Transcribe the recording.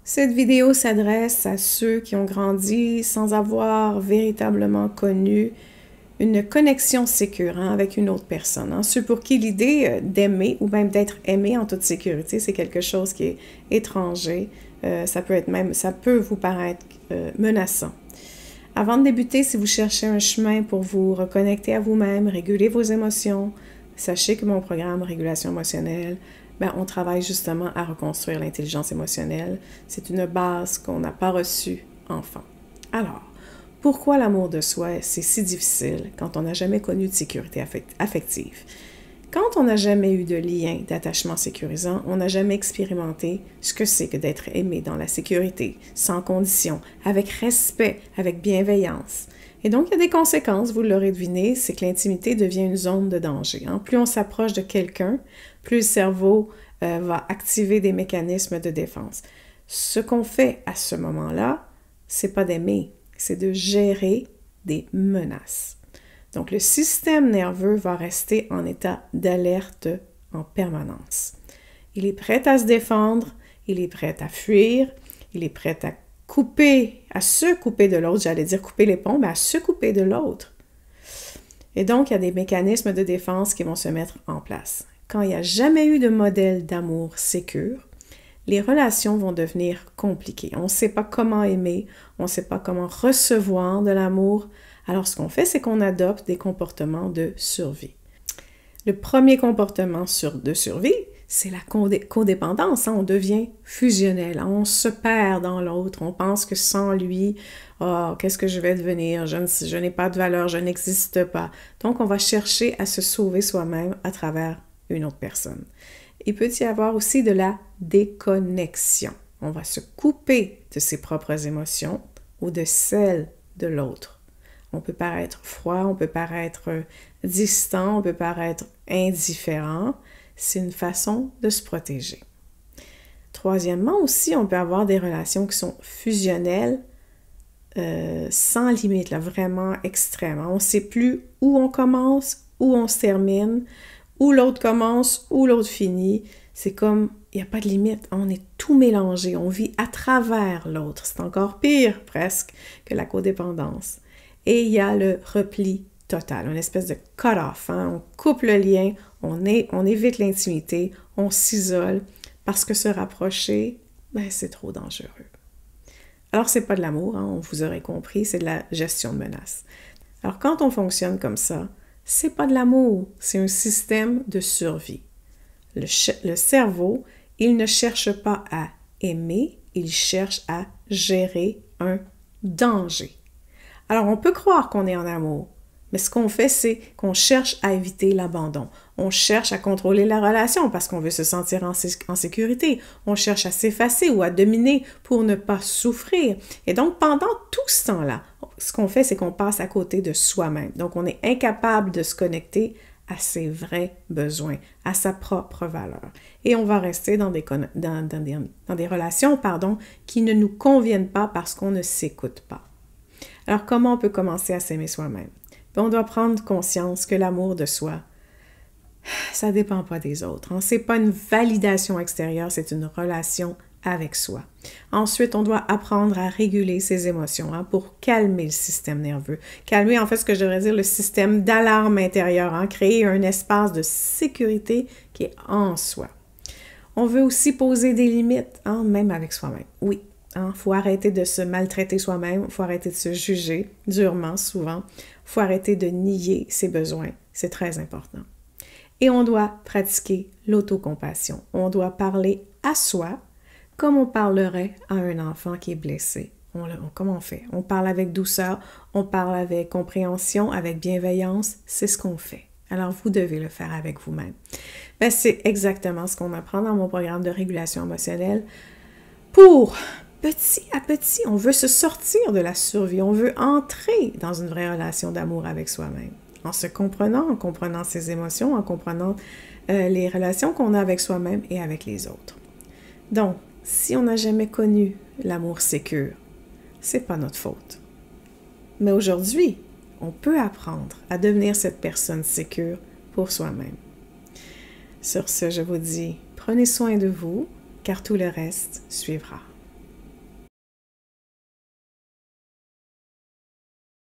Cette vidéo s'adresse à ceux qui ont grandi sans avoir véritablement connu une connexion sécure avec une autre personne. Ceux pour qui l'idée d'aimer ou même d'être aimé en toute sécurité, c'est quelque chose qui est étranger. Ça peut vous paraître menaçant. Avant de débuter, si vous cherchez un chemin pour vous reconnecter à vous-même, réguler vos émotions, sachez que mon programme Régulation émotionnelle, on travaille justement à reconstruire l'intelligence émotionnelle. C'est une base qu'on n'a pas reçue enfant. Alors, pourquoi l'amour de soi, c'est si difficile quand on n'a jamais connu de sécurité affective? Quand on n'a jamais eu de lien d'attachement sécurisant, on n'a jamais expérimenté ce que c'est que d'être aimé dans la sécurité, sans condition, avec respect, avec bienveillance. Et donc, il y a des conséquences, vous l'aurez deviné, c'est que l'intimité devient une zone de danger. Plus on s'approche de quelqu'un, plus le cerveau va activer des mécanismes de défense. Ce qu'on fait à ce moment-là, c'est pas d'aimer, c'est de gérer des menaces. Donc, le système nerveux va rester en état d'alerte en permanence. Il est prêt à se défendre, il est prêt à fuir, il est prêt à se couper de l'autre, j'allais dire couper les ponts, mais à se couper de l'autre. Et donc, il y a des mécanismes de défense qui vont se mettre en place. Quand il n'y a jamais eu de modèle d'amour sécure, les relations vont devenir compliquées. On ne sait pas comment aimer, on ne sait pas comment recevoir de l'amour. Alors, ce qu'on fait, c'est qu'on adopte des comportements de survie. Le premier comportement de survie, c'est la codépendance. On devient fusionnel. On se perd dans l'autre. On pense que sans lui, qu'est-ce que je vais devenir? Je n'ai pas de valeur, je n'existe pas. Donc, on va chercher à se sauver soi-même à travers une autre personne. Il peut y avoir aussi de la déconnexion. On va se couper de ses propres émotions ou de celles de l'autre. On peut paraître froid, on peut paraître distant, on peut paraître indifférent. C'est une façon de se protéger. Troisièmement aussi, on peut avoir des relations qui sont fusionnelles, sans limite, là, vraiment extrêmes. On ne sait plus où on commence, où on se termine, où l'autre commence, où l'autre finit. C'est comme, il n'y a pas de limite, on est tout mélangé, on vit à travers l'autre. C'est encore pire presque que la codépendance. Et il y a le repli total, une espèce de cut-off. On coupe le lien, on évite l'intimité, on s'isole parce que se rapprocher, c'est trop dangereux. Alors, c'est pas de l'amour, on vous aurait compris, c'est de la gestion de menace. Alors, quand on fonctionne comme ça, c'est pas de l'amour, c'est un système de survie. Le cerveau, il ne cherche pas à aimer, il cherche à gérer un danger. Alors, on peut croire qu'on est en amour, mais ce qu'on fait, c'est qu'on cherche à éviter l'abandon. On cherche à contrôler la relation parce qu'on veut se sentir en sécurité. On cherche à s'effacer ou à dominer pour ne pas souffrir. Et donc, pendant tout ce temps-là, ce qu'on fait, c'est qu'on passe à côté de soi-même. Donc, on est incapable de se connecter à ses vrais besoins, à sa propre valeur. Et on va rester dans des relations qui ne nous conviennent pas parce qu'on ne s'écoute pas. Alors, comment on peut commencer à s'aimer soi-même? On doit prendre conscience que l'amour de soi, ça ne dépend pas des autres. Ce n'est pas une validation extérieure, c'est une relation avec soi. Ensuite, on doit apprendre à réguler ses émotions pour calmer le système nerveux. Calmer, en fait, ce que je devrais dire, le système d'alarme intérieure, créer un espace de sécurité qui est en soi. On veut aussi poser des limites, même avec soi-même. Oui, faut arrêter de se maltraiter soi-même, faut arrêter de se juger durement, souvent. Faut arrêter de nier ses besoins. C'est très important. Et on doit pratiquer l'autocompassion. On doit parler à soi comme on parlerait à un enfant qui est blessé. Comment on fait? On parle avec douceur, on parle avec compréhension, avec bienveillance. C'est ce qu'on fait. Alors, vous devez le faire avec vous-même. C'est exactement ce qu'on apprend dans mon programme de régulation émotionnelle. Pour petit à petit, on veut se sortir de la survie, on veut entrer dans une vraie relation d'amour avec soi-même. En se comprenant, en comprenant ses émotions, en comprenant les relations qu'on a avec soi-même et avec les autres. Donc, si on n'a jamais connu l'amour sécure, c'est pas notre faute. Mais aujourd'hui, on peut apprendre à devenir cette personne sécure pour soi-même. Sur ce, je vous dis, prenez soin de vous, car tout le reste suivra.